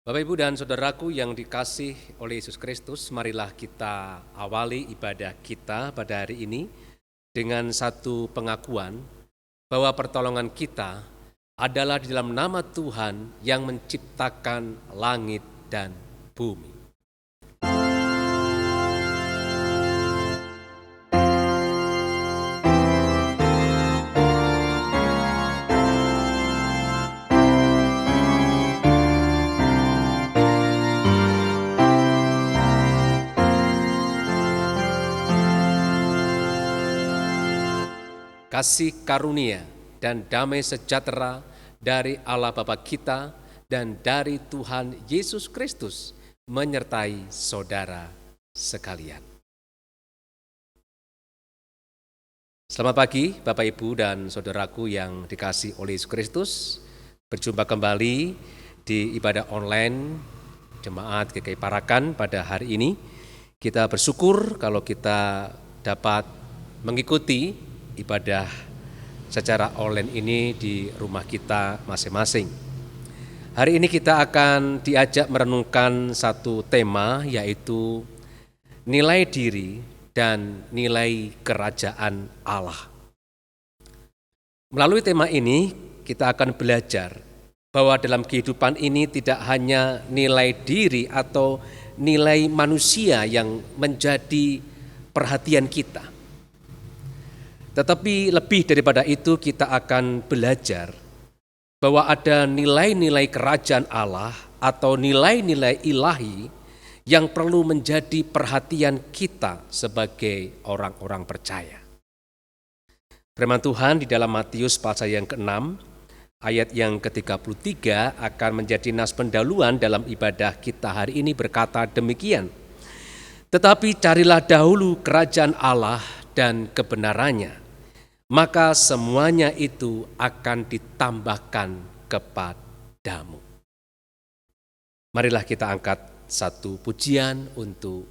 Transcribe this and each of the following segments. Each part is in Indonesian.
Bapak, Ibu, dan Saudaraku yang dikasih oleh Yesus Kristus, marilah kita awali ibadah kita pada hari ini dengan satu pengakuan bahwa pertolongan kita adalah di dalam nama Tuhan yang menciptakan langit dan bumi. Kasih karunia dan damai sejahtera dari Allah Bapa kita dan dari Tuhan Yesus Kristus menyertai saudara sekalian. Selamat pagi Bapak, Ibu, dan Saudaraku yang dikasih oleh Yesus Kristus. Berjumpa kembali di ibadah online Jemaat GKI Parakan pada hari ini. Kita bersyukur kalau kita dapat mengikuti ibadah secara online ini di rumah kita masing-masing. Hari ini kita akan diajak merenungkan satu tema, yaitu nilai diri dan nilai kerajaan Allah. Melalui tema ini kita akan belajar bahwa dalam kehidupan ini tidak hanya nilai diri atau nilai manusia yang menjadi perhatian kita, tetapi lebih daripada itu kita akan belajar bahwa ada nilai-nilai kerajaan Allah atau nilai-nilai ilahi yang perlu menjadi perhatian kita sebagai orang-orang percaya. Firman Tuhan di dalam Matius pasal yang ke-6 ayat yang ke-33 akan menjadi nas pendahuluan dalam ibadah kita hari ini, berkata demikian. Tetapi carilah dahulu kerajaan Allah dan kebenarannya, maka semuanya itu akan ditambahkan kepadamu. Marilah kita angkat satu pujian untuk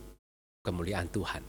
kemuliaan Tuhan.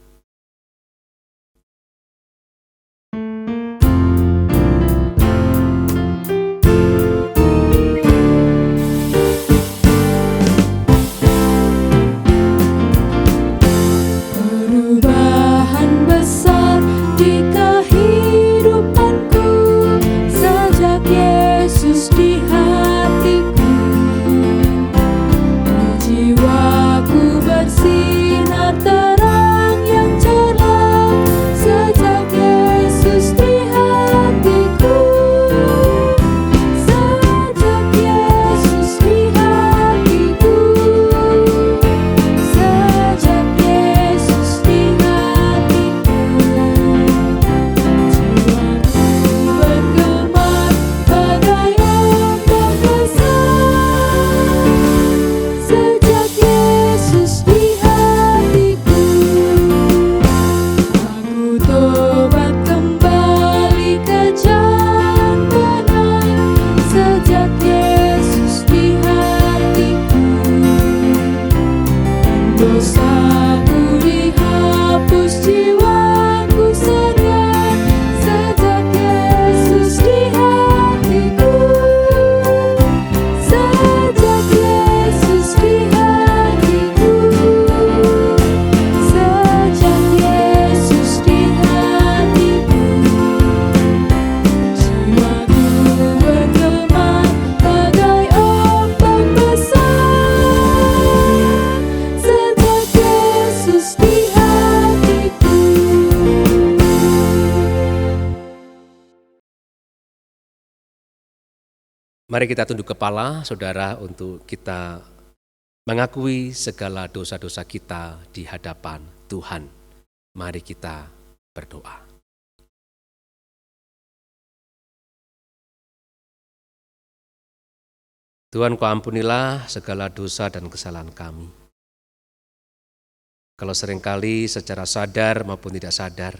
Mari kita tunduk kepala, saudara, untuk kita mengakui segala dosa-dosa kita di hadapan Tuhan. Mari kita berdoa. Tuhan, Kau ampunilah segala dosa dan kesalahan kami. Kalau seringkali secara sadar maupun tidak sadar,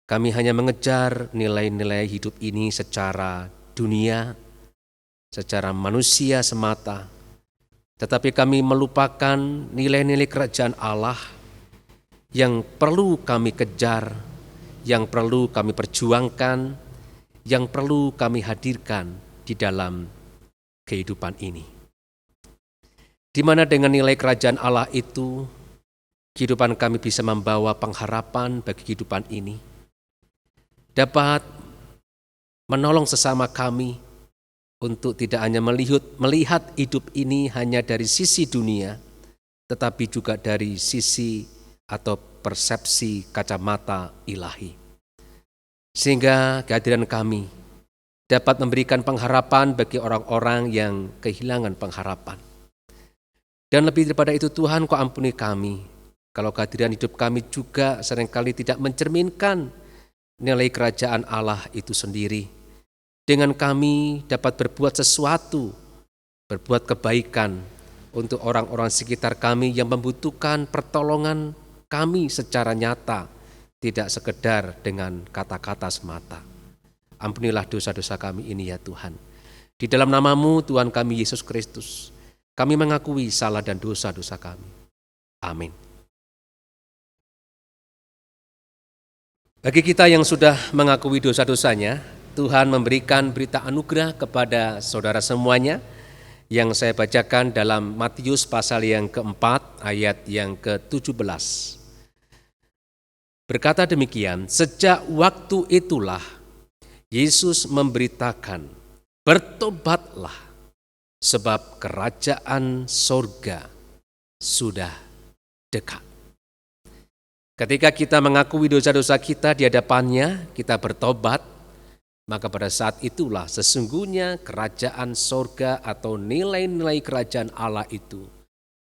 kami hanya mengejar nilai-nilai hidup ini secara dunia, secara manusia semata, tetapi kami melupakan nilai-nilai kerajaan Allah yang perlu kami kejar, yang perlu kami perjuangkan, yang perlu kami hadirkan di dalam kehidupan ini. di mana dengan nilai kerajaan Allah itu, kehidupan kami bisa membawa pengharapan bagi kehidupan ini, dapat menolong sesama kami untuk tidak hanya melihat hidup ini hanya dari sisi dunia, tetapi juga dari sisi atau persepsi kacamata ilahi. Sehingga kehadiran kami dapat memberikan pengharapan bagi orang-orang yang kehilangan pengharapan. Dan lebih daripada itu, Tuhan, Kau ampuni kami kalau kehadiran hidup kami juga seringkali tidak mencerminkan nilai kerajaan Allah itu sendiri. Dengan kami dapat berbuat sesuatu, berbuat kebaikan untuk orang-orang sekitar kami yang membutuhkan pertolongan kami secara nyata, tidak sekedar dengan kata-kata semata. Ampunilah dosa-dosa kami ini ya Tuhan. Di dalam nama-Mu Tuhan kami Yesus Kristus, kami mengakui salah dan dosa-dosa kami. Amin. Bagi kita yang sudah mengakui dosa-dosanya, Tuhan memberikan berita anugerah kepada saudara semuanya yang saya bacakan dalam Matius pasal yang keempat ayat yang ke-17. Berkata demikian, sejak waktu itulah Yesus memberitakan, bertobatlah sebab kerajaan sorga sudah dekat. Ketika kita mengakui dosa-dosa kita di hadapannya, kita bertobat, maka pada saat itulah sesungguhnya kerajaan sorga atau nilai-nilai kerajaan Allah itu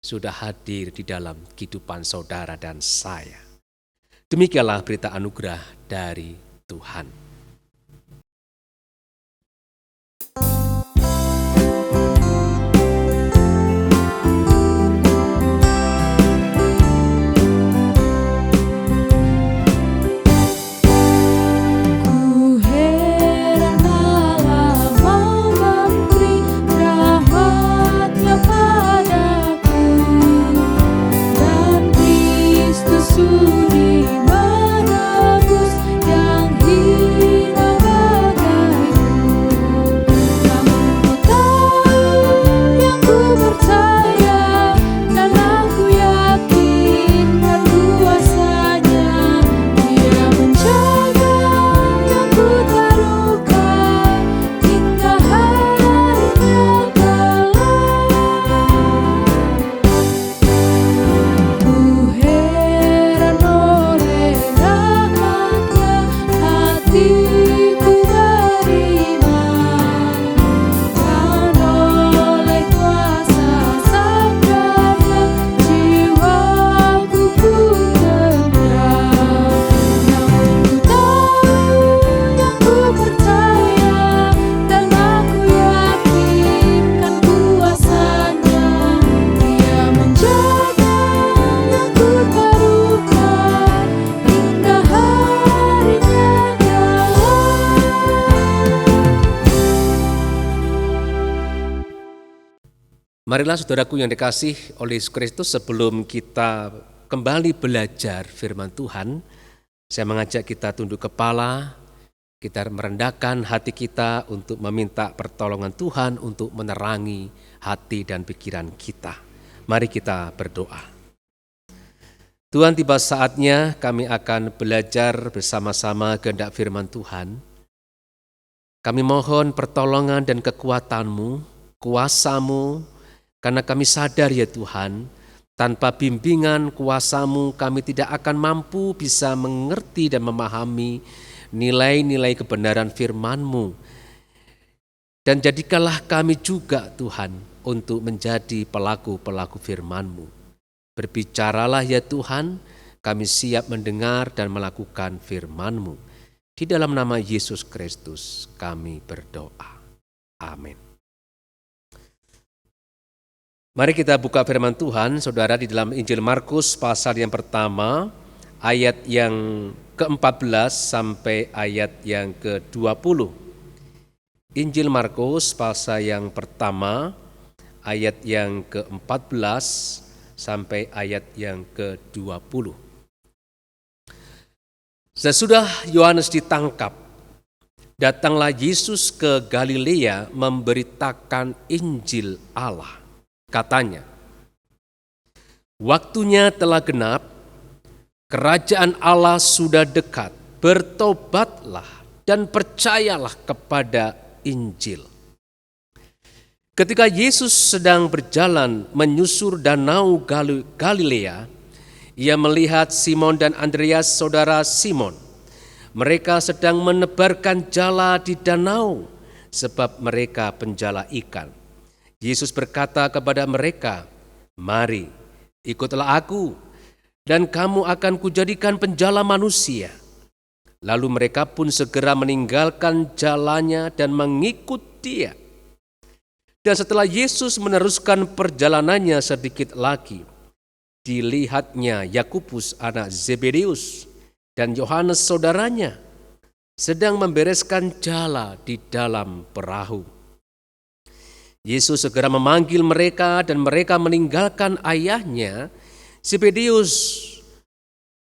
sudah hadir di dalam kehidupan saudara dan saya. Demikianlah berita anugerah dari Tuhan. Marilah saudaraku yang dikasih oleh Yesus Kristus, sebelum kita kembali belajar firman Tuhan, saya mengajak kita tunduk kepala, kita merendahkan hati kita untuk meminta pertolongan Tuhan untuk menerangi hati dan pikiran kita. Mari kita berdoa. Tuhan, tiba saatnya kami akan belajar bersama-sama kehendak firman Tuhan. Kami mohon pertolongan dan kekuatan-Mu, kuasa-Mu, karena kami sadar ya Tuhan, tanpa bimbingan kuasa-Mu kami tidak akan mampu bisa mengerti dan memahami nilai-nilai kebenaran firman-Mu. Dan jadikanlah kami juga Tuhan untuk menjadi pelaku-pelaku firman-Mu. Berbicaralah ya Tuhan, kami siap mendengar dan melakukan firman-Mu. Di dalam nama Yesus Kristus kami berdoa. Amin. Mari kita buka firman Tuhan, saudara, di dalam Injil Markus pasal yang pertama, ayat yang ke-14 sampai ayat yang ke-20. Injil Markus pasal yang pertama, ayat yang ke-14 sampai ayat yang ke-20. Sesudah Yohanes ditangkap, datanglah Yesus ke Galilea memberitakan Injil Allah. Katanya, Waktunya telah genap, kerajaan Allah sudah dekat, bertobatlah dan percayalah kepada Injil. Ketika Yesus sedang berjalan menyusur danau Galilea, ia melihat Simon dan Andreas, saudara Simon. Mereka sedang menebarkan jala di danau, sebab mereka penjala ikan. Yesus berkata kepada mereka, "Mari, ikutlah aku, dan kamu akan kujadikan penjala manusia." Lalu mereka pun segera meninggalkan jalannya dan mengikut Dia. Dan setelah Yesus meneruskan perjalanannya sedikit lagi, dilihatnya Yakobus anak Zebedeus dan Yohanes saudaranya sedang membereskan jala di dalam perahu. Yesus segera memanggil mereka dan mereka meninggalkan ayahnya Zebedeus.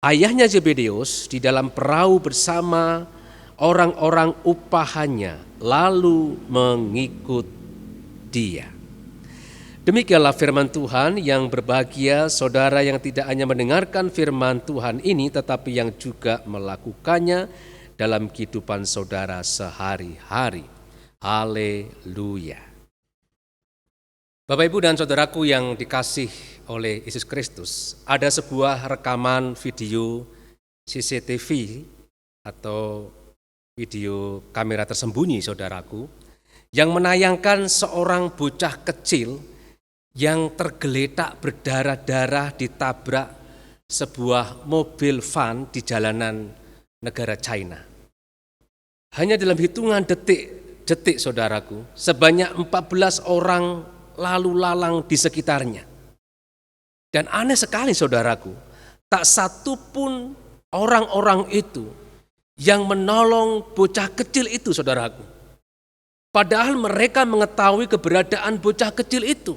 Ayahnya Zebedeus di dalam perahu bersama orang-orang upahannya lalu mengikut Dia. Demikianlah firman Tuhan. Yang berbahagia saudara yang tidak hanya mendengarkan firman Tuhan ini, tetapi yang juga melakukannya dalam kehidupan saudara sehari-hari. Haleluya. Bapak, Ibu, dan saudaraku yang dikasih oleh Yesus Kristus, ada sebuah rekaman video CCTV atau video kamera tersembunyi, saudaraku, yang menayangkan seorang bocah kecil yang tergeletak berdarah-darah ditabrak sebuah mobil van di jalanan negara China. Hanya dalam hitungan detik, saudaraku, sebanyak 14 orang lalu lalang di sekitarnya. Dan aneh sekali, saudaraku, tak satu pun orang-orang itu yang menolong bocah kecil itu, saudaraku. Padahal mereka mengetahui keberadaan bocah kecil itu.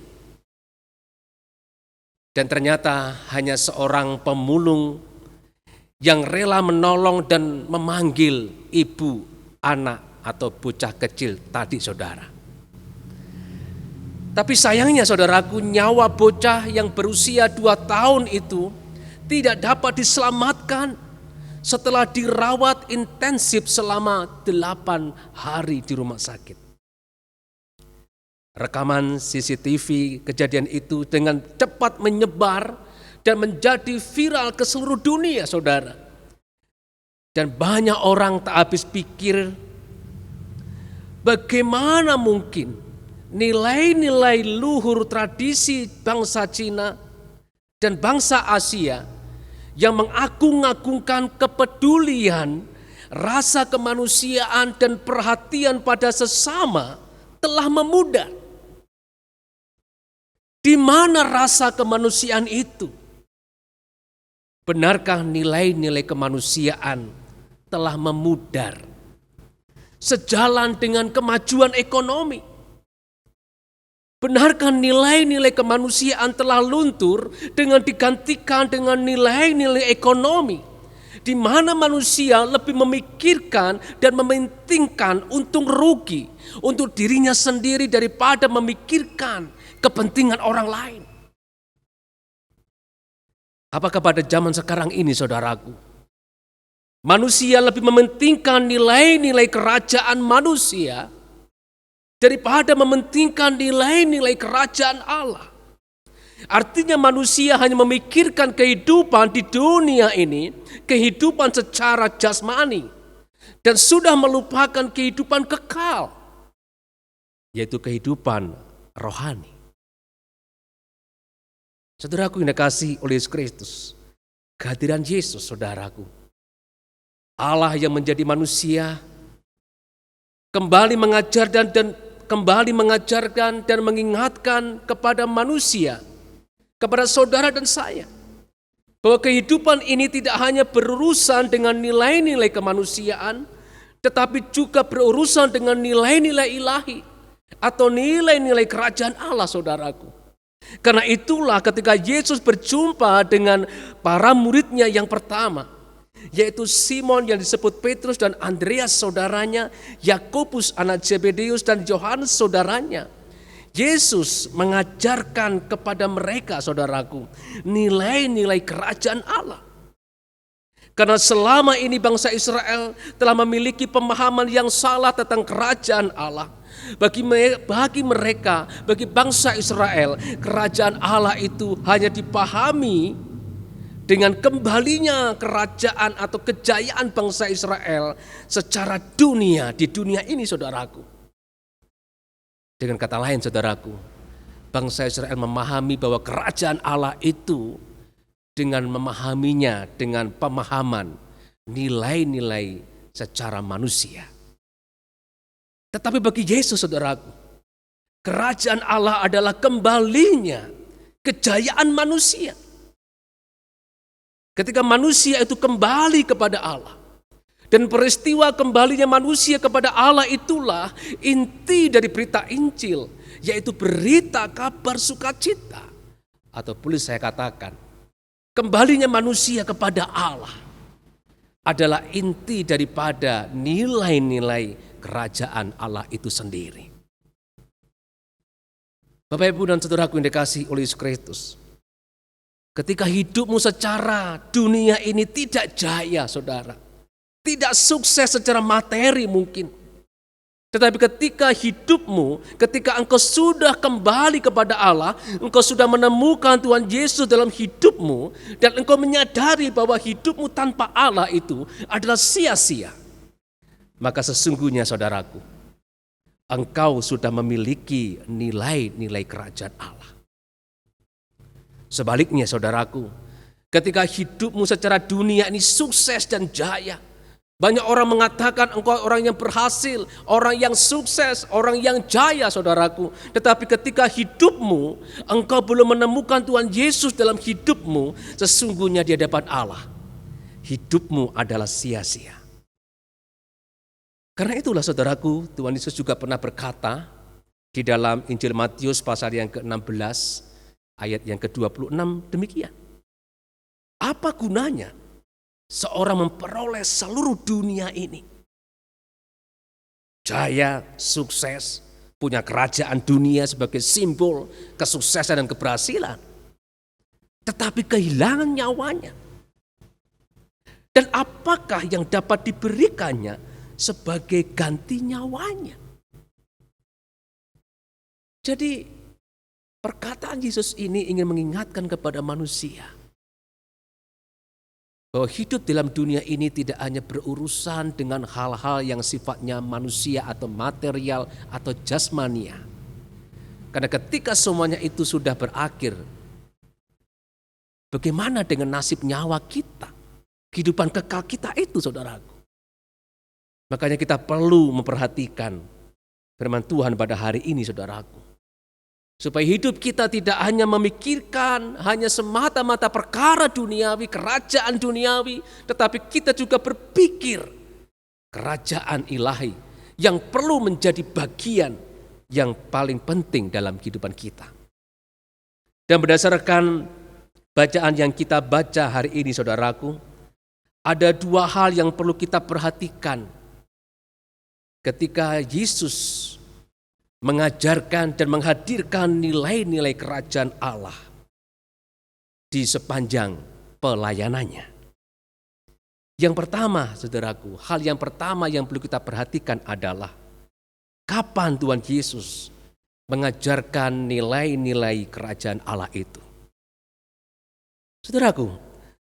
Dan ternyata hanya seorang pemulung yang rela menolong dan memanggil ibu, anak, atau bocah kecil tadi, saudara. Tapi sayangnya, saudaraku, nyawa bocah yang berusia 2 tahun itu tidak dapat diselamatkan setelah dirawat intensif selama 8 hari di rumah sakit. Rekaman CCTV kejadian itu dengan cepat menyebar dan menjadi viral ke seluruh dunia, saudara. Dan banyak orang tak habis pikir, bagaimana mungkin nilai-nilai luhur tradisi bangsa Cina dan bangsa Asia yang mengagung-agungkan kepedulian, rasa kemanusiaan dan perhatian pada sesama telah memudar. Di mana rasa kemanusiaan itu? Benarkah nilai-nilai kemanusiaan telah memudar sejalan dengan kemajuan ekonomi? Benarkah nilai-nilai kemanusiaan telah luntur dengan digantikan dengan nilai-nilai ekonomi, di mana manusia lebih memikirkan dan mementingkan untung rugi untuk dirinya sendiri daripada memikirkan kepentingan orang lain? Apakah pada zaman sekarang ini, saudaraku, manusia lebih mementingkan nilai-nilai kerajaan manusia daripada mementingkan nilai-nilai kerajaan Allah? Artinya manusia hanya memikirkan kehidupan di dunia ini, kehidupan secara jasmani, dan sudah melupakan kehidupan kekal, yaitu kehidupan rohani. Saudaraku yang dikasihi oleh Yesus Kristus, kehadiran Yesus, saudaraku, Allah yang menjadi manusia, kembali mengajarkan dan mengingatkan kepada manusia, kepada saudara dan saya, bahwa kehidupan ini tidak hanya berurusan dengan nilai-nilai kemanusiaan, tetapi juga berurusan dengan nilai-nilai ilahi atau nilai-nilai kerajaan Allah, saudaraku. Karena itulah ketika Yesus berjumpa dengan para muridnya yang pertama, yaitu Simon yang disebut Petrus dan Andreas saudaranya, Yakobus anak Zebedeus dan Yohanes saudaranya, Yesus mengajarkan kepada mereka, saudaraku, nilai-nilai kerajaan Allah. Karena selama ini bangsa Israel telah memiliki pemahaman yang salah tentang kerajaan Allah. Bagi mereka, bagi bangsa Israel, kerajaan Allah itu hanya dipahami dengan kembalinya kerajaan atau kejayaan bangsa Israel secara dunia, di dunia ini, saudaraku. Dengan kata lain, saudaraku, bangsa Israel memahami bahwa kerajaan Allah itu dengan memahaminya dengan pemahaman nilai-nilai secara manusia. Tetapi bagi Yesus, saudaraku, kerajaan Allah adalah kembalinya kejayaan manusia. Ketika manusia itu kembali kepada Allah. Dan peristiwa kembalinya manusia kepada Allah itulah inti dari berita Injil. Yaitu berita kabar sukacita. Atau boleh saya katakan, kembalinya manusia kepada Allah adalah inti daripada nilai-nilai kerajaan Allah itu sendiri. Bapak, Ibu, dan saudaraku yang dikasihi oleh Yesus Kristus. Ketika hidupmu secara dunia ini tidak jaya, saudara. Tidak sukses secara materi mungkin. Tetapi ketika hidupmu, ketika engkau sudah kembali kepada Allah, engkau sudah menemukan Tuhan Yesus dalam hidupmu, dan engkau menyadari bahwa hidupmu tanpa Allah itu adalah sia-sia. Maka sesungguhnya, saudaraku, engkau sudah memiliki nilai-nilai kerajaan Allah. Sebaliknya, saudaraku, ketika hidupmu secara dunia ini sukses dan jaya, banyak orang mengatakan engkau orang yang berhasil, orang yang sukses, orang yang jaya, saudaraku. Tetapi ketika hidupmu, engkau belum menemukan Tuhan Yesus dalam hidupmu, sesungguhnya di hadapan Allah, hidupmu adalah sia-sia. Karena itulah, saudaraku, Tuhan Yesus juga pernah berkata di dalam Injil Matius pasal yang ke-16, ayat yang ke-26 demikian. Apa gunanya seorang memperoleh seluruh dunia ini? Jaya, sukses, punya kerajaan dunia sebagai simbol kesuksesan dan keberhasilan. Tetapi kehilangan nyawanya. Dan apakah yang dapat diberikannya sebagai ganti nyawanya? Jadi perkataan Yesus ini ingin mengingatkan kepada manusia bahwa hidup dalam dunia ini tidak hanya berurusan dengan hal-hal yang sifatnya manusia atau material atau jasmania. Karena ketika semuanya itu sudah berakhir, bagaimana dengan nasib nyawa kita? Kehidupan kekal kita itu, saudaraku. Makanya kita perlu memperhatikan firman Tuhan pada hari ini, saudaraku. Supaya hidup kita tidak hanya memikirkan hanya semata-mata perkara duniawi, kerajaan duniawi, tetapi kita juga berpikir kerajaan ilahi yang perlu menjadi bagian yang paling penting dalam kehidupan kita. Dan berdasarkan bacaan yang kita baca hari ini, saudaraku, ada dua hal yang perlu kita perhatikan ketika Yesus mengajarkan dan menghadirkan nilai-nilai kerajaan Allah di sepanjang pelayanannya. Yang pertama, saudaraku, hal yang pertama yang perlu kita perhatikan adalah kapan Tuhan Yesus mengajarkan nilai-nilai kerajaan Allah itu. Saudaraku,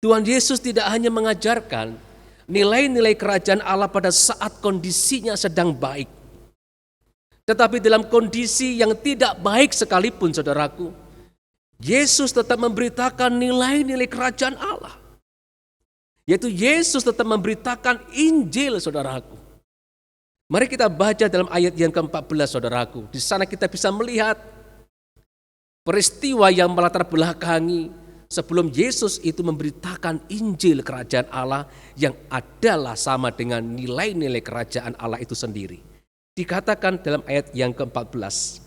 Tuhan Yesus tidak hanya mengajarkan nilai-nilai kerajaan Allah pada saat kondisinya sedang baik. Tetapi dalam kondisi yang tidak baik sekalipun, saudaraku, Yesus tetap memberitakan nilai-nilai kerajaan Allah. Yaitu Yesus tetap memberitakan Injil, saudaraku. Mari kita baca dalam ayat yang ke-14, saudaraku. Di sana kita bisa melihat peristiwa yang melatar belakangi sebelum Yesus itu memberitakan Injil kerajaan Allah yang adalah sama dengan nilai-nilai kerajaan Allah itu sendiri. Dikatakan dalam ayat yang ke-14,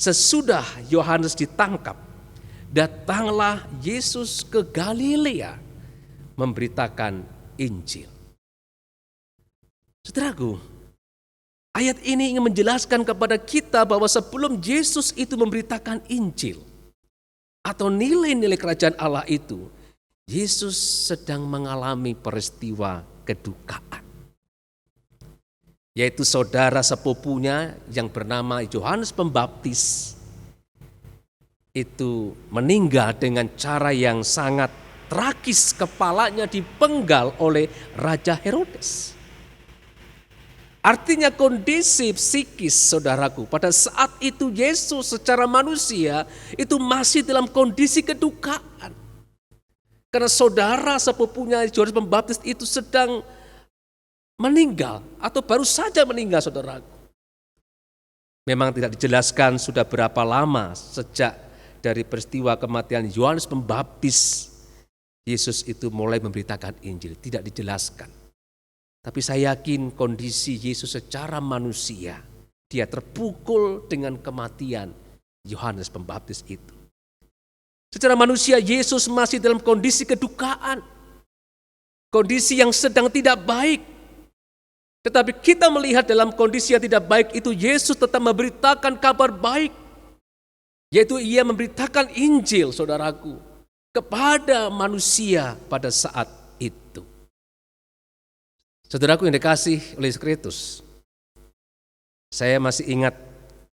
sesudah Yohanes ditangkap, datanglah Yesus ke Galilea memberitakan Injil. Saudaraku, Ayat ini ingin menjelaskan kepada kita bahwa sebelum Yesus itu memberitakan Injil atau nilai-nilai kerajaan Allah itu, Yesus sedang mengalami peristiwa kedukaan. Yaitu saudara sepupunya yang bernama Yohanes Pembaptis itu meninggal dengan cara yang sangat tragis, kepalanya dipenggal oleh Raja Herodes. Artinya kondisi psikis saudaraku pada saat itu Yesus secara manusia itu masih dalam kondisi kedukaan. Karena saudara sepupunya Yohanes Pembaptis itu sedang meninggal atau baru saja meninggal saudaraku. Memang tidak dijelaskan sudah berapa lama sejak dari peristiwa kematian Yohanes Pembaptis Yesus itu mulai memberitakan Injil, tidak dijelaskan. Tapi saya yakin kondisi Yesus secara manusia, dia terpukul dengan kematian Yohanes Pembaptis itu. Secara manusia Yesus masih dalam kondisi kedukaan, kondisi yang sedang tidak baik. Tetapi kita melihat dalam kondisi yang tidak baik itu Yesus tetap memberitakan kabar baik. Yaitu ia memberitakan Injil saudaraku kepada manusia pada saat itu. Saudaraku yang dikasih oleh Kristus, saya masih ingat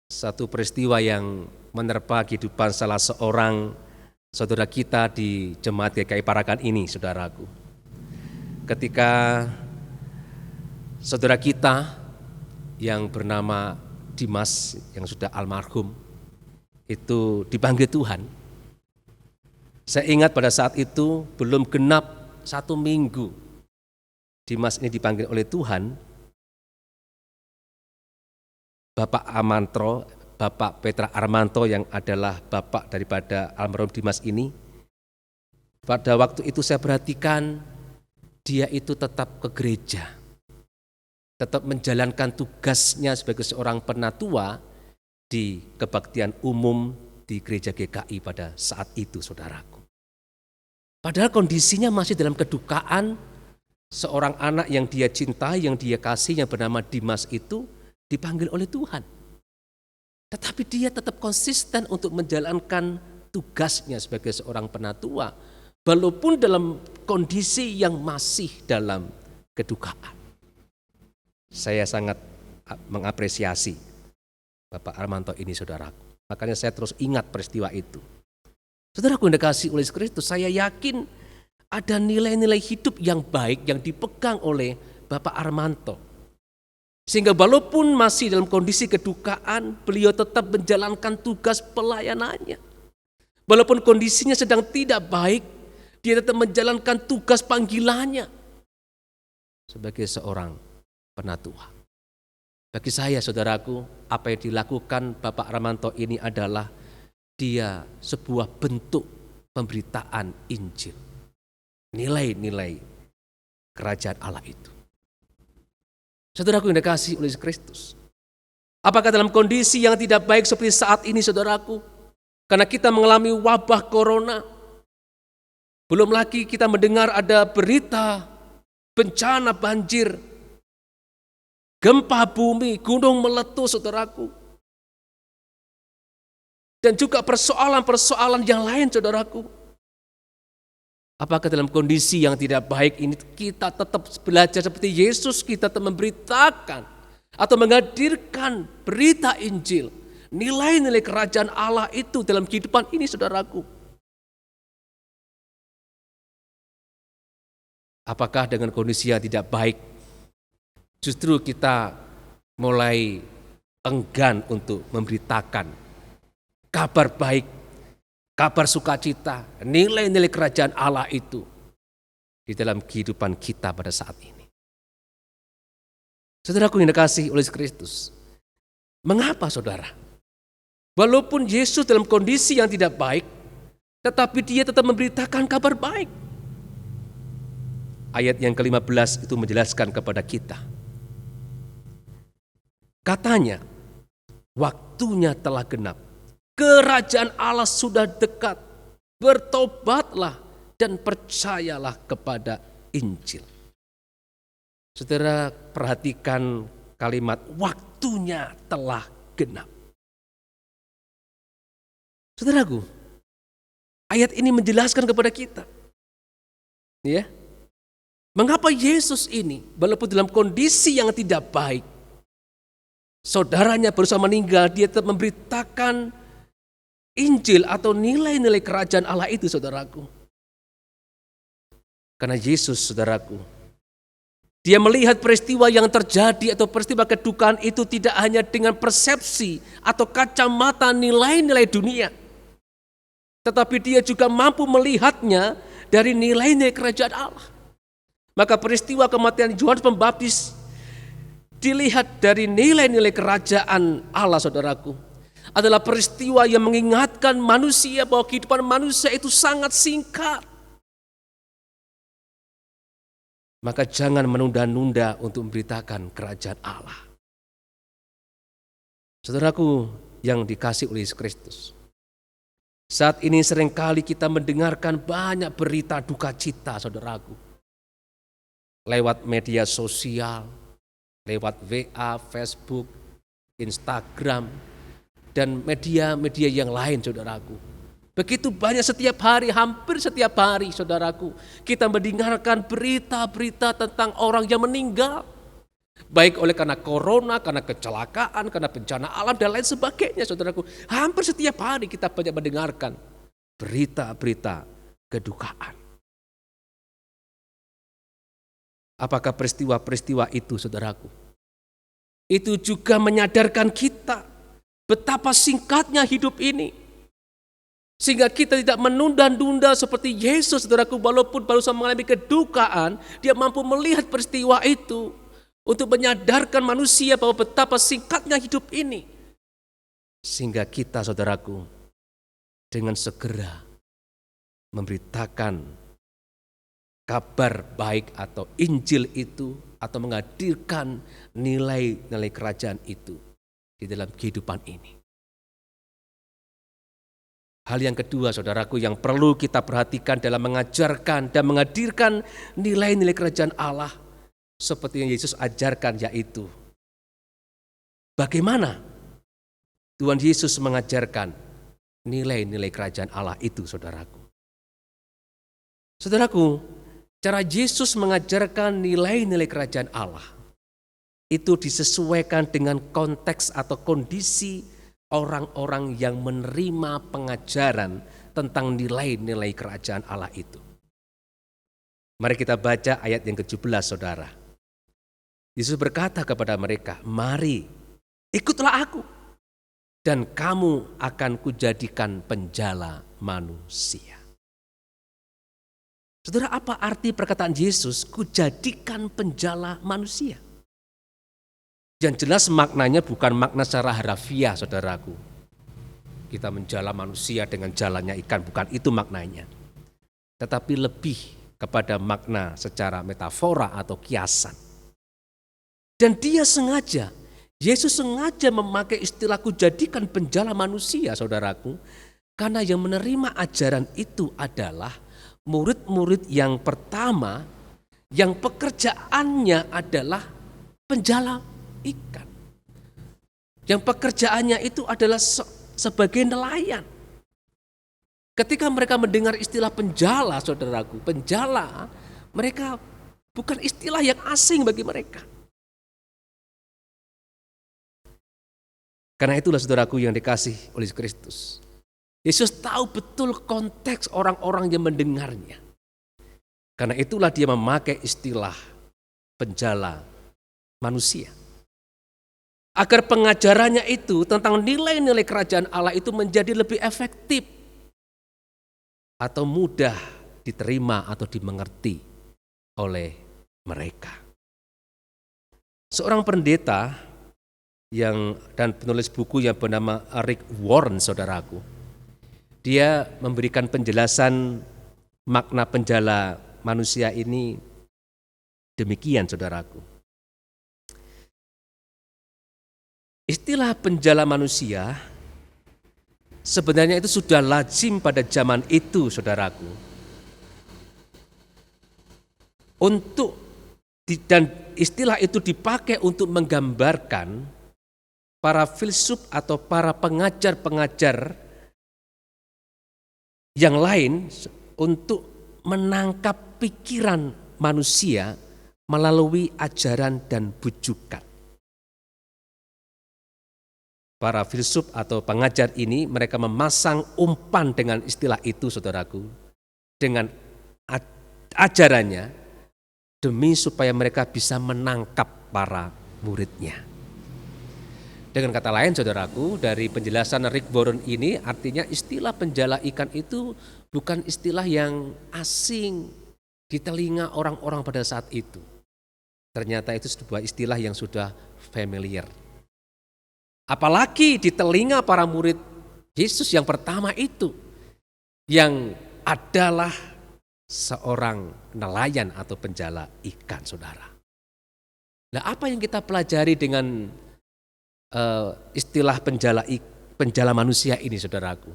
satu peristiwa yang menerpa kehidupan salah seorang saudara kita di Jemaat GKI Parakan ini, saudaraku. Ketika saudara kita yang bernama Dimas yang sudah almarhum itu dipanggil Tuhan. Saya ingat pada saat itu belum genap 1 minggu Dimas ini dipanggil oleh Tuhan. Bapak Amantro, Bapak Petra Armanto yang adalah bapak daripada almarhum Dimas ini. Pada waktu itu saya perhatikan dia itu tetap ke gereja. Tetap menjalankan tugasnya sebagai seorang penatua di kebaktian umum di gereja GKI pada saat itu saudaraku. Padahal kondisinya masih dalam kedukaan. Seorang anak yang dia cintai, yang dia kasih, yang bernama Dimas itu dipanggil oleh Tuhan. Tetapi dia tetap konsisten untuk menjalankan tugasnya sebagai seorang penatua, walaupun dalam kondisi yang masih dalam kedukaan. Saya sangat mengapresiasi Bapak Armanto ini saudaraku. Makanya saya terus ingat peristiwa itu. Saudaraku yang dikasihi oleh Kristus, saya yakin ada nilai-nilai hidup yang baik yang dipegang oleh Bapak Armanto. Sehingga walaupun masih dalam kondisi kedukaan, beliau tetap menjalankan tugas pelayanannya. Walaupun kondisinya sedang tidak baik, dia tetap menjalankan tugas panggilannya sebagai seorang penatua. Bagi saya saudaraku, apa yang dilakukan Bapak Armanto ini adalah dia sebuah bentuk pemberitaan Injil. Nilai-nilai kerajaan Allah itu. Saudaraku yang dikasihi oleh Kristus. Apakah dalam kondisi yang tidak baik seperti saat ini saudaraku? Karena kita mengalami wabah corona. Belum lagi kita mendengar ada berita bencana banjir, gempa bumi, gunung meletus saudaraku. Dan juga persoalan-persoalan yang lain saudaraku. Apakah dalam kondisi yang tidak baik ini kita tetap belajar seperti Yesus, kita tetap memberitakan atau menghadirkan berita Injil, nilai-nilai kerajaan Allah itu dalam kehidupan ini saudaraku. Apakah dengan kondisi yang tidak baik justru kita mulai enggan untuk memberitakan kabar baik, kabar sukacita, nilai-nilai kerajaan Allah itu di dalam kehidupan kita pada saat ini. Saudaraku yang dikasihi oleh Kristus, mengapa saudara? Walaupun Yesus dalam kondisi yang tidak baik, tetapi dia tetap memberitakan kabar baik. Ayat yang ke-15 itu menjelaskan kepada kita. Katanya, waktunya telah genap. Kerajaan Allah sudah dekat, bertobatlah dan percayalah kepada Injil. Saudara perhatikan kalimat waktunya telah genap. Saudaraku, ayat ini menjelaskan kepada kita, ya, mengapa Yesus ini walaupun dalam kondisi yang tidak baik, saudaranya berusaha meninggal, dia tetap memberitakan Injil atau nilai-nilai kerajaan Allah itu, saudaraku. Karena Yesus, saudaraku, dia melihat peristiwa yang terjadi atau peristiwa kedukaan itu tidak hanya dengan persepsi atau kacamata nilai-nilai dunia, tetapi dia juga mampu melihatnya dari nilai-nilai kerajaan Allah. Maka peristiwa kematian Yohanes Pembaptis dilihat dari nilai-nilai kerajaan Allah, saudaraku, adalah peristiwa yang mengingatkan manusia bahwa kehidupan manusia itu sangat singkat. Maka jangan menunda-nunda untuk memberitakan kerajaan Allah. Saudaraku yang dikasihi oleh Yesus Kristus, saat ini seringkali kita mendengarkan banyak berita duka cita, saudaraku, lewat media sosial, lewat WA, Facebook, Instagram, dan media-media yang lain, saudaraku. Begitu banyak setiap hari, hampir setiap hari, saudaraku, kita mendengarkan berita-berita tentang orang yang meninggal. Baik oleh karena corona, karena kecelakaan, karena bencana alam, dan lain sebagainya, saudaraku. Hampir setiap hari kita banyak mendengarkan berita-berita kedukaan. Apakah peristiwa-peristiwa itu, saudaraku, itu juga menyadarkan kita betapa singkatnya hidup ini, sehingga kita tidak menunda-nunda seperti Yesus, saudaraku, walaupun baru saja mengalami kedukaan, dia mampu melihat peristiwa itu untuk menyadarkan manusia bahwa betapa singkatnya hidup ini. Sehingga kita, saudaraku, dengan segera memberitakan kabar baik atau Injil itu, atau menghadirkan nilai-nilai kerajaan itu di dalam kehidupan ini. Hal yang kedua, saudaraku, yang perlu kita perhatikan dalam mengajarkan dan menghadirkan nilai-nilai kerajaan Allah seperti yang Yesus ajarkan, yaitu bagaimana Tuhan Yesus mengajarkan nilai-nilai kerajaan Allah itu, saudaraku. Saudaraku, cara Yesus mengajarkan nilai-nilai kerajaan Allah itu disesuaikan dengan konteks atau kondisi orang-orang yang menerima pengajaran tentang nilai-nilai kerajaan Allah itu. Mari kita baca ayat yang ke-17, saudara. Yesus berkata kepada mereka, "Mari, ikutlah aku, dan kamu akan kujadikan penjala manusia." Saudara, apa arti perkataan Yesus, kujadikan penjala manusia? Yang jelas maknanya bukan makna secara harafiah, saudaraku. Kita menjala manusia dengan jalannya ikan, bukan itu maknanya. Tetapi lebih kepada makna secara metafora atau kiasan. Dan Yesus sengaja memakai istilah kujadikan penjala manusia, saudaraku. Karena yang menerima ajaran itu adalah murid-murid yang pertama yang pekerjaannya adalah penjala ikan. Yang pekerjaannya itu adalah sebagai nelayan. Ketika mereka mendengar istilah penjala, saudaraku, penjala, mereka bukan istilah yang asing bagi mereka. Karena itulah, saudaraku yang dikasih oleh Kristus, Yesus tahu betul konteks orang-orang yang mendengarnya. Karena itulah dia memakai istilah penjala manusia. Agar pengajarannya itu tentang nilai-nilai kerajaan Allah itu menjadi lebih efektif atau mudah diterima atau dimengerti oleh mereka. Seorang pendeta dan penulis buku yang bernama Rick Warren, saudaraku, dia memberikan penjelasan makna penjala manusia ini demikian, saudaraku. Istilah penjala manusia sebenarnya itu sudah lazim pada zaman itu, saudaraku, untuk Dan istilah itu dipakai untuk menggambarkan para filsuf atau para pengajar-pengajar yang lain untuk menangkap pikiran manusia melalui ajaran dan bujukan. Para filsuf atau pengajar ini mereka memasang umpan dengan istilah itu, saudaraku, dengan ajarannya demi supaya mereka bisa menangkap para muridnya. Dengan kata lain, saudaraku, dari penjelasan Rick Warren ini artinya istilah penjala ikan itu bukan istilah yang asing di telinga orang-orang pada saat itu. Ternyata itu sebuah istilah yang sudah familiar. Apalagi di telinga para murid Yesus yang pertama itu, yang adalah seorang nelayan atau penjala ikan, saudara. Nah, apa yang kita pelajari dengan istilah penjala manusia ini, saudaraku?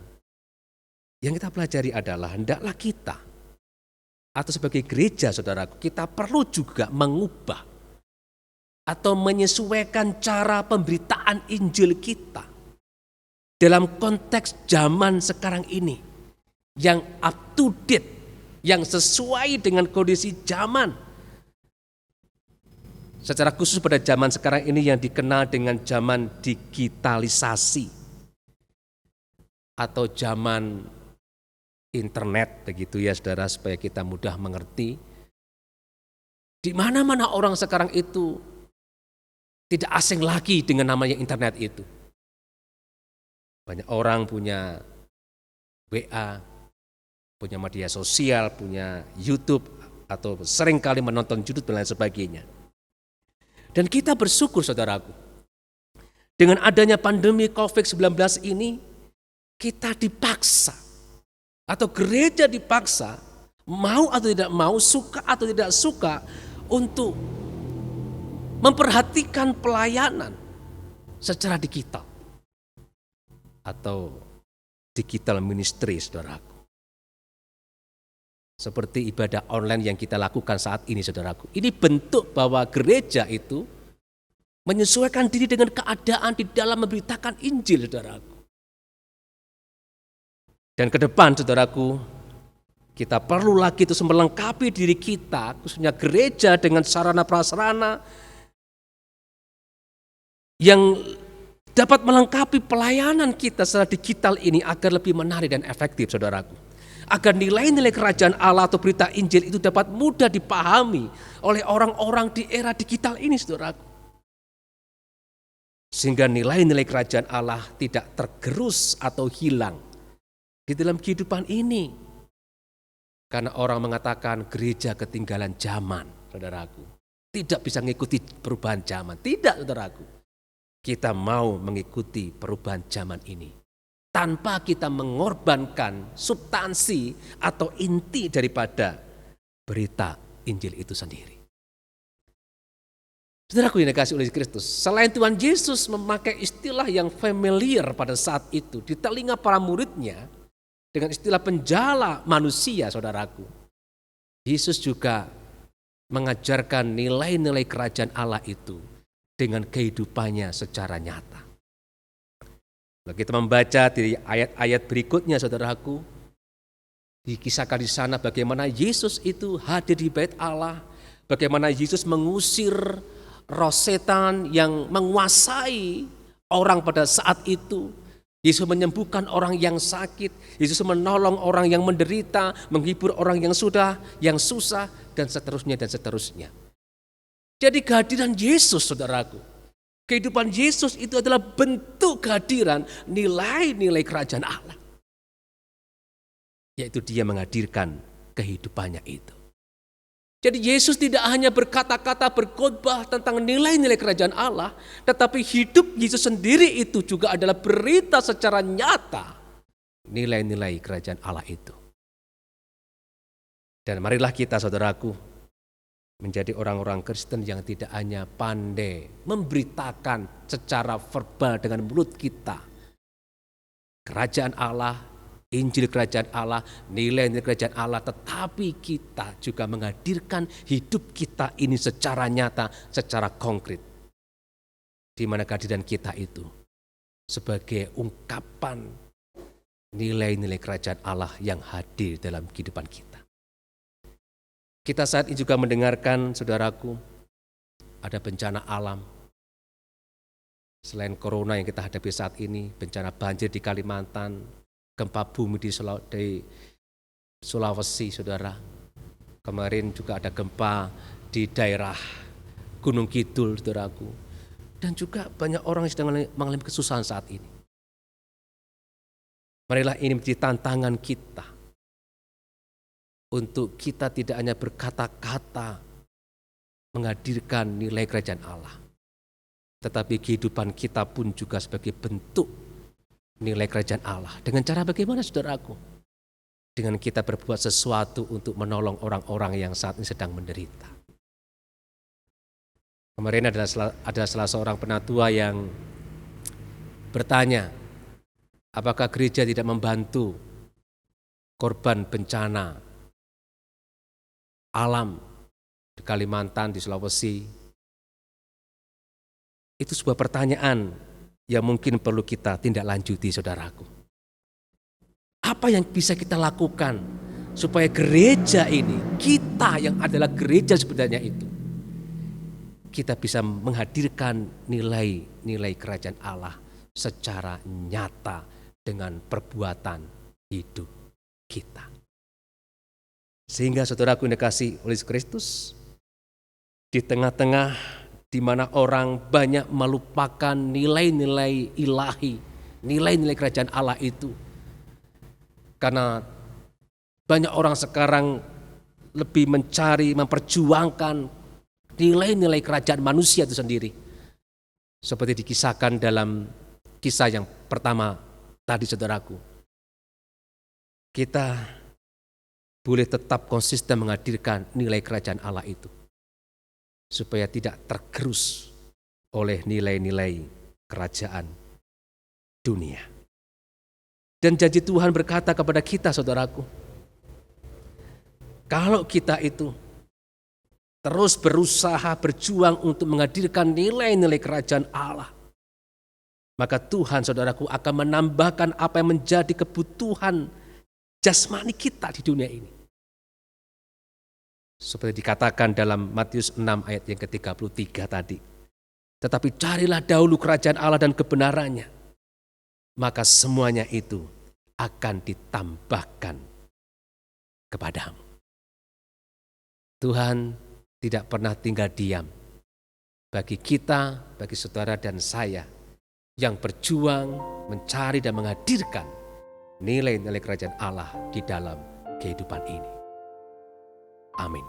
Yang kita pelajari adalah hendaklah kita atau sebagai gereja, saudaraku, kita perlu juga mengubah atau menyesuaikan cara pemberitaan Injil kita dalam konteks zaman sekarang ini yang up to date, yang sesuai dengan kondisi zaman. Secara khusus pada zaman sekarang ini yang dikenal dengan zaman digitalisasi atau zaman internet, begitu ya saudara, supaya kita mudah mengerti. Di mana-mana orang sekarang itu tidak asing lagi dengan namanya internet itu. Banyak orang punya WA, punya media sosial, punya YouTube, atau seringkali menonton YouTube dan lain sebagainya. Dan kita bersyukur, saudaraku, dengan adanya pandemi COVID-19 ini, kita dipaksa, atau gereja dipaksa, mau atau tidak mau, suka atau tidak suka, untuk memperhatikan pelayanan secara digital atau digital ministry, saudaraku. Seperti ibadah online yang kita lakukan saat ini, saudaraku. Ini bentuk bahwa gereja itu menyesuaikan diri dengan keadaan di dalam memberitakan Injil, saudaraku. Dan ke depan, saudaraku, kita perlu lagi terus melengkapi diri kita, khususnya gereja, dengan sarana prasarana yang dapat melengkapi pelayanan kita secara digital ini agar lebih menarik dan efektif, saudaraku. Agar nilai-nilai kerajaan Allah atau berita Injil itu dapat mudah dipahami oleh orang-orang di era digital ini, saudaraku. Sehingga nilai-nilai kerajaan Allah tidak tergerus atau hilang di dalam kehidupan ini. Karena orang mengatakan gereja ketinggalan zaman, saudaraku. Tidak bisa mengikuti perubahan zaman. Tidak, saudaraku. Kita mau mengikuti perubahan zaman ini tanpa kita mengorbankan substansi atau inti daripada berita Injil itu sendiri. Saudaraku yang dikasihi oleh Kristus, selain Tuhan Yesus memakai istilah yang familiar pada saat itu di telinga para muridnya dengan istilah penjala manusia, saudaraku, Yesus juga mengajarkan nilai-nilai kerajaan Allah itu dengan kehidupannya secara nyata. Kalau kita membaca di ayat-ayat berikutnya, saudaraku, dikisahkan di sana bagaimana Yesus itu hadir di bait Allah, bagaimana Yesus mengusir roh setan yang menguasai orang pada saat itu. Yesus menyembuhkan orang yang sakit, Yesus menolong orang yang menderita, menghibur orang yang susah, dan seterusnya dan seterusnya. Jadi kehadiran Yesus, saudaraku, kehidupan Yesus itu adalah bentuk kehadiran nilai-nilai kerajaan Allah. Yaitu dia menghadirkan kehidupannya itu. Jadi Yesus tidak hanya berkata-kata berkhotbah tentang nilai-nilai kerajaan Allah, tetapi hidup Yesus sendiri itu juga adalah berita secara nyata nilai-nilai kerajaan Allah itu. Dan marilah kita, saudaraku, menjadi orang-orang Kristen yang tidak hanya pandai memberitakan secara verbal dengan mulut kita kerajaan Allah, Injil kerajaan Allah, nilai-nilai kerajaan Allah, tetapi kita juga menghadirkan hidup kita ini secara nyata, secara konkret. Di mana kehadiran kita itu sebagai ungkapan nilai-nilai kerajaan Allah yang hadir dalam kehidupan kita. Kita saat ini juga mendengarkan, saudaraku, ada bencana alam. Selain corona yang kita hadapi saat ini, bencana banjir di Kalimantan, gempa bumi di Sulawesi, saudara. Kemarin juga ada gempa di daerah Gunung Kidul, saudaraku. Dan juga banyak orang yang sedang mengalami kesusahan saat ini. Marilah ini menjadi tantangan kita untuk kita tidak hanya berkata-kata menghadirkan nilai kerajaan Allah, tetapi kehidupan kita pun juga sebagai bentuk nilai kerajaan Allah. Dengan cara bagaimana, saudaraku? Dengan kita berbuat sesuatu untuk menolong orang-orang yang saat ini sedang menderita. Kemarin ada salah seorang penatua yang bertanya, apakah gereja tidak membantu korban bencana alam di Kalimantan, di Sulawesi? Itu sebuah pertanyaan yang mungkin perlu kita tindak lanjuti, saudaraku. Apa yang bisa kita lakukan supaya gereja ini, kita yang adalah gereja sebenarnya itu, kita bisa menghadirkan nilai-nilai kerajaan Allah secara nyata dengan perbuatan hidup kita. Sehingga saudaraku yang dikasihi oleh Kristus, di tengah-tengah di mana orang banyak melupakan nilai-nilai ilahi, nilai-nilai kerajaan Allah itu. Karena banyak orang sekarang lebih mencari, memperjuangkan nilai-nilai kerajaan manusia itu sendiri. Seperti dikisahkan dalam kisah yang pertama tadi, saudaraku. Kita boleh tetap konsisten menghadirkan nilai kerajaan Allah itu, supaya tidak tergerus oleh nilai-nilai kerajaan dunia. Dan janji Tuhan berkata kepada kita, saudaraku, kalau kita itu terus berusaha berjuang untuk menghadirkan nilai-nilai kerajaan Allah, maka Tuhan, saudaraku, akan menambahkan apa yang menjadi kebutuhan jasmani kita di dunia ini. Seperti dikatakan dalam Matius 6 ayat yang ke-33 tadi. Tetapi carilah dahulu kerajaan Allah dan kebenarannya, maka semuanya itu akan ditambahkan kepadamu. Tuhan tidak pernah tinggal diam bagi kita, bagi saudara dan saya yang berjuang mencari dan menghadirkan nilai-nilai kerajaan Allah di dalam kehidupan ini. Amin.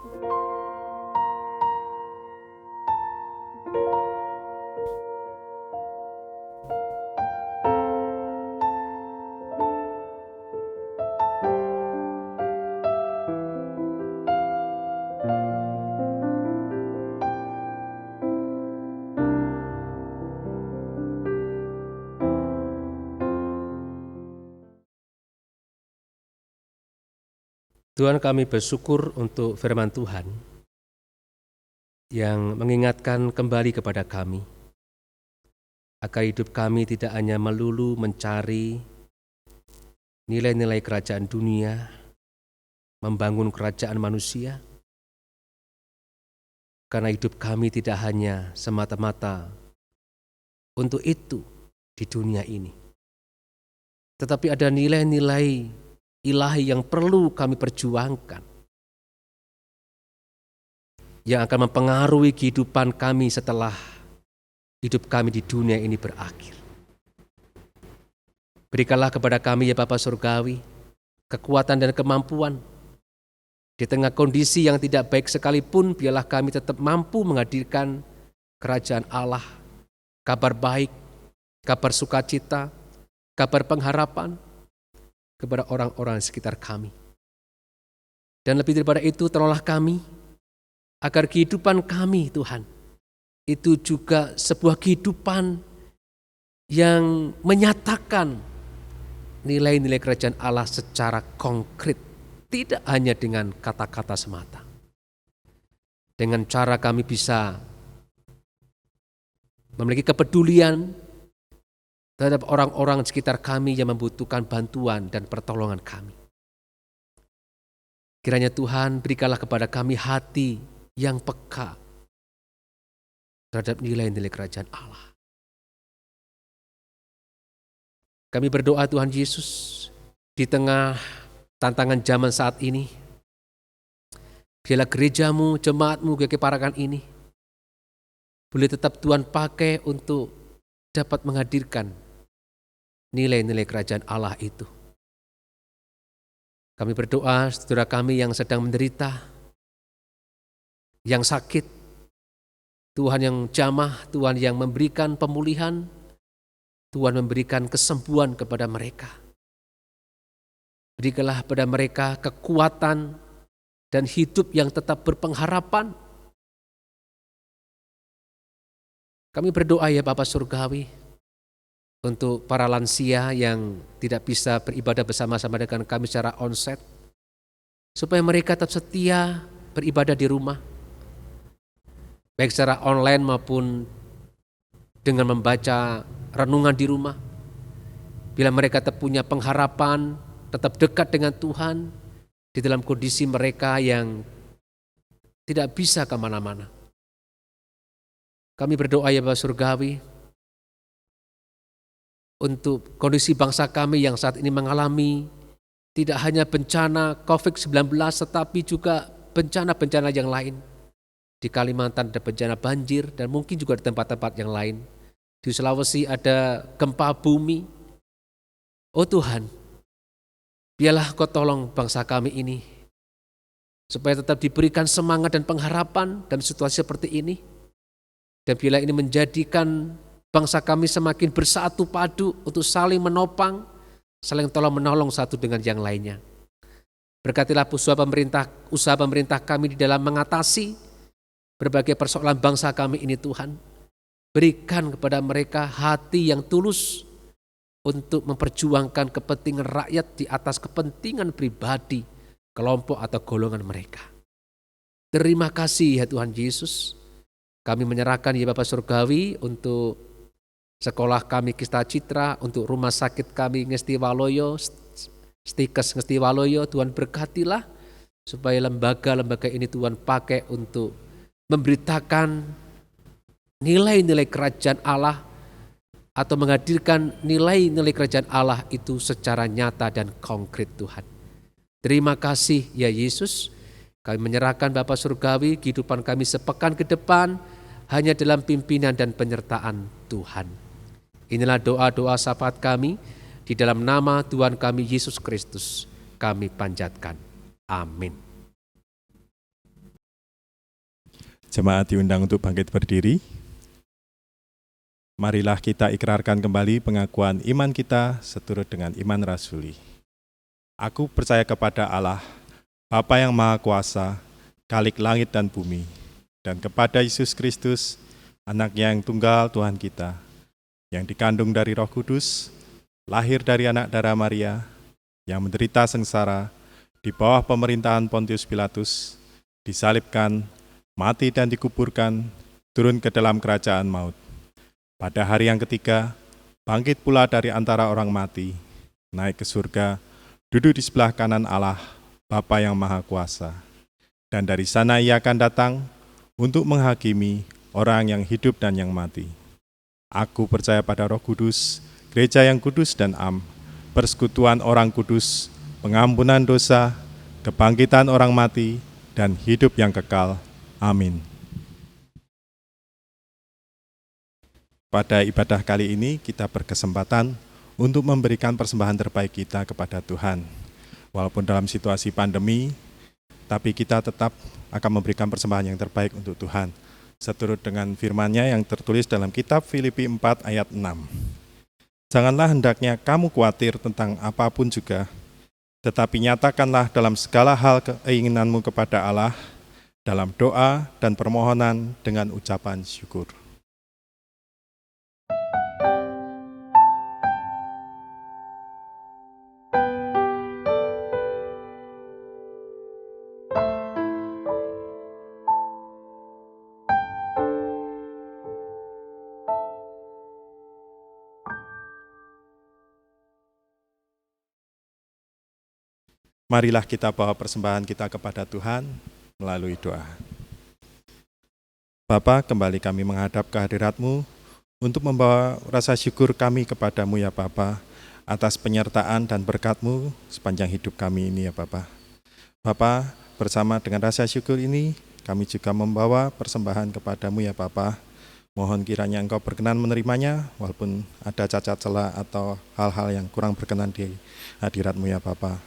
Tuhan, kami bersyukur untuk firman Tuhan yang mengingatkan kembali kepada kami agar hidup kami tidak hanya melulu mencari nilai-nilai kerajaan dunia, membangun kerajaan manusia, karena hidup kami tidak hanya semata-mata untuk itu di dunia ini, tetapi ada nilai-nilai ilahi yang perlu kami perjuangkan, yang akan mempengaruhi kehidupan kami setelah hidup kami di dunia ini berakhir. Berikanlah kepada kami, ya Bapa Surgawi, kekuatan dan kemampuan. Di tengah kondisi yang tidak baik sekalipun, biarlah kami tetap mampu menghadirkan kerajaan Allah, kabar baik, kabar sukacita, kabar pengharapan kepada orang-orang di sekitar kami. Dan lebih daripada itu, tolonglah kami agar kehidupan kami, Tuhan, itu juga sebuah kehidupan yang menyatakan nilai-nilai kerajaan Allah secara konkret, tidak hanya dengan kata-kata semata. Dengan cara kami bisa memiliki kepedulian terhadap orang-orang di sekitar kami yang membutuhkan bantuan dan pertolongan kami. Kiranya Tuhan berikanlah kepada kami hati yang peka terhadap nilai-nilai kerajaan Allah. Kami berdoa Tuhan Yesus, di tengah tantangan zaman saat ini, biarlah gerejamu, jemaatmu, kekeparakan ini boleh tetap Tuhan pakai untuk dapat menghadirkan nilai-nilai kerajaan Allah itu. Kami berdoa saudara kami yang sedang menderita, yang sakit, Tuhan yang jamah, Tuhan yang memberikan pemulihan, Tuhan memberikan kesembuhan kepada mereka. Berikanlah pada mereka kekuatan dan hidup yang tetap berpengharapan. Kami berdoa ya Bapa Surgawi, untuk para lansia yang tidak bisa beribadah bersama-sama dengan kami secara onsite, supaya mereka tetap setia beribadah di rumah, baik secara online maupun dengan membaca renungan di rumah. Bila mereka tetap punya pengharapan, tetap dekat dengan Tuhan di dalam kondisi mereka yang tidak bisa kemana-mana. Kami berdoa ya Bapa Surgawi, untuk kondisi bangsa kami yang saat ini mengalami tidak hanya bencana COVID-19 tetapi juga bencana-bencana yang lain. Di Kalimantan ada bencana banjir dan mungkin juga di tempat-tempat yang lain. Di Sulawesi ada gempa bumi. Oh Tuhan, biarlah Kau tolong bangsa kami ini supaya tetap diberikan semangat dan pengharapan dalam situasi seperti ini. Dan bila ini menjadikan bangsa kami semakin bersatu padu untuk saling menopang, saling tolong menolong satu dengan yang lainnya. Berkatilah usaha pemerintah kami di dalam mengatasi berbagai persoalan bangsa kami ini Tuhan. Berikan kepada mereka hati yang tulus untuk memperjuangkan kepentingan rakyat di atas kepentingan pribadi, kelompok atau golongan mereka. Terima kasih ya Tuhan Yesus. Kami menyerahkan ya Bapa Surgawi untuk sekolah kami Kista Citra, untuk rumah sakit kami Ngesti Waloyo, Stikes Ngesti Waloyo, Tuhan berkatilah supaya lembaga-lembaga ini Tuhan pakai untuk memberitakan nilai-nilai kerajaan Allah atau menghadirkan nilai-nilai kerajaan Allah itu secara nyata dan konkret Tuhan. Terima kasih ya Yesus, kami menyerahkan Bapa Surgawi kehidupan kami sepekan ke depan hanya dalam pimpinan dan penyertaan Tuhan. Inilah doa-doa syafaat kami, di dalam nama Tuhan kami Yesus Kristus kami panjatkan. Amin. Jemaat diundang untuk bangkit berdiri. Marilah kita ikrarkan kembali pengakuan iman kita seturut dengan iman rasuli. Aku percaya kepada Allah, Bapa yang Maha Kuasa, Khalik langit dan bumi, dan kepada Yesus Kristus, Anak-Nya yang tunggal Tuhan kita, yang dikandung dari Roh Kudus, lahir dari anak darah Maria, yang menderita sengsara di bawah pemerintahan Pontius Pilatus, disalibkan, mati dan dikuburkan, turun ke dalam kerajaan maut. Pada hari yang ketiga, bangkit pula dari antara orang mati, naik ke surga, duduk di sebelah kanan Allah, Bapa yang Maha Kuasa. Dan dari sana Ia akan datang untuk menghakimi orang yang hidup dan yang mati. Aku percaya pada Roh Kudus, gereja yang kudus dan am, persekutuan orang kudus, pengampunan dosa, kebangkitan orang mati, dan hidup yang kekal. Amin. Pada ibadah kali ini kita berkesempatan untuk memberikan persembahan terbaik kita kepada Tuhan. Walaupun dalam situasi pandemi, tapi kita tetap akan memberikan persembahan yang terbaik untuk Tuhan. Seturut dengan firman-Nya yang tertulis dalam kitab Filipi 4 ayat 6. Janganlah hendaknya kamu khawatir tentang apapun juga, tetapi nyatakanlah dalam segala hal keinginanmu kepada Allah, dalam doa dan permohonan dengan ucapan syukur. Marilah kita bawa persembahan kita kepada Tuhan melalui doa. Bapa, kembali kami menghadap ke hadirat-Mu untuk membawa rasa syukur kami kepada-Mu ya Bapa, atas penyertaan dan berkat-Mu sepanjang hidup kami ini ya Bapa. Bapa, bersama dengan rasa syukur ini, kami juga membawa persembahan kepada-Mu ya Bapa. Mohon kiranya Engkau berkenan menerimanya, walaupun ada cacat celah atau hal-hal yang kurang berkenan di hadirat-Mu ya Bapa.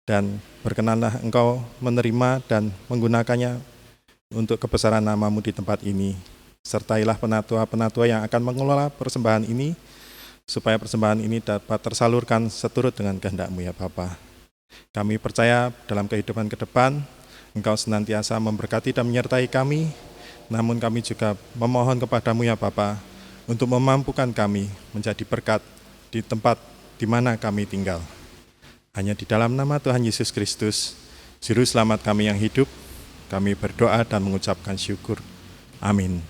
Dan berkenanlah Engkau menerima dan menggunakannya untuk kebesaran nama-Mu di tempat ini. Sertailah penatua-penatua yang akan mengelola persembahan ini, supaya persembahan ini dapat tersalurkan seturut dengan kehendak-Mu ya Bapa. Kami percaya dalam kehidupan ke depan, Engkau senantiasa memberkati dan menyertai kami, namun kami juga memohon kepada-Mu ya Bapa, untuk memampukan kami menjadi berkat di tempat di mana kami tinggal. Hanya di dalam nama Tuhan Yesus Kristus, Juru Selamat kami yang hidup, kami berdoa dan mengucapkan syukur. Amin.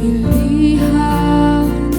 Pilihanku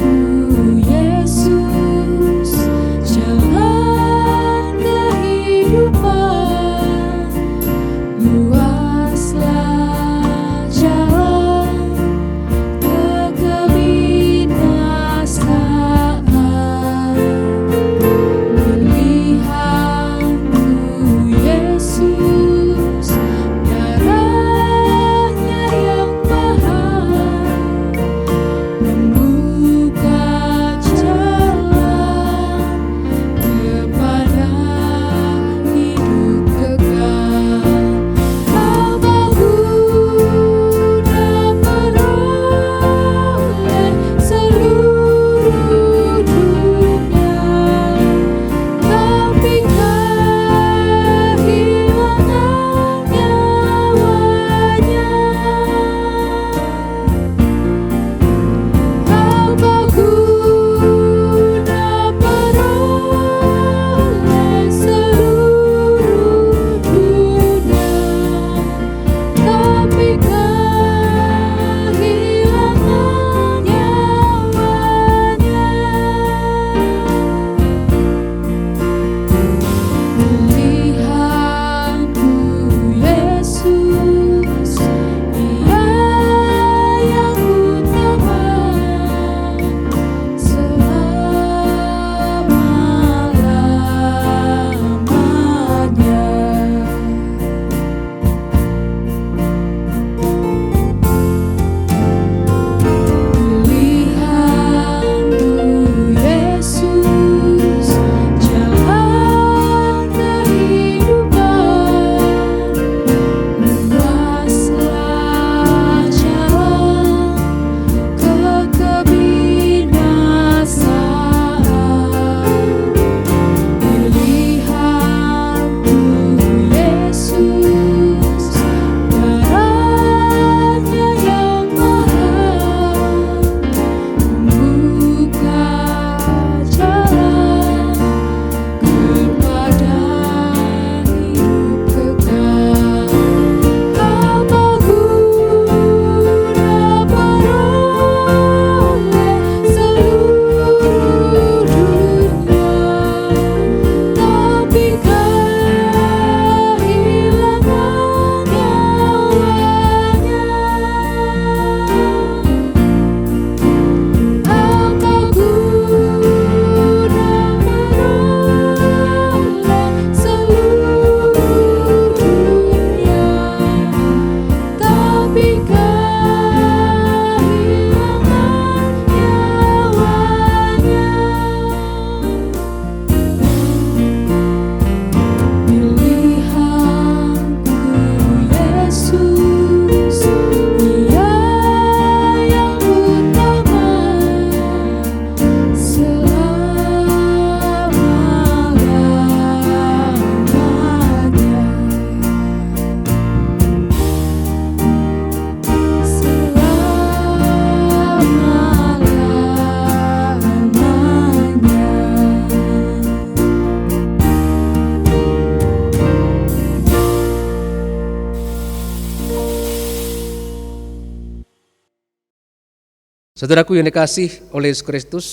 Saudaraku yang dikasih oleh Yesus Kristus,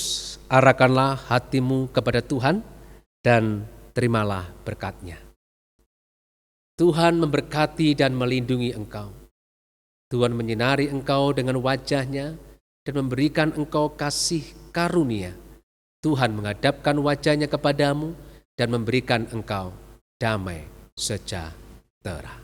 arahkanlah hatimu kepada Tuhan dan terimalah berkat-Nya. Tuhan memberkati dan melindungi engkau. Tuhan menyinari engkau dengan wajah-Nya dan memberikan engkau kasih karunia. Tuhan menghadapkan wajah-Nya kepadamu dan memberikan engkau damai sejahtera.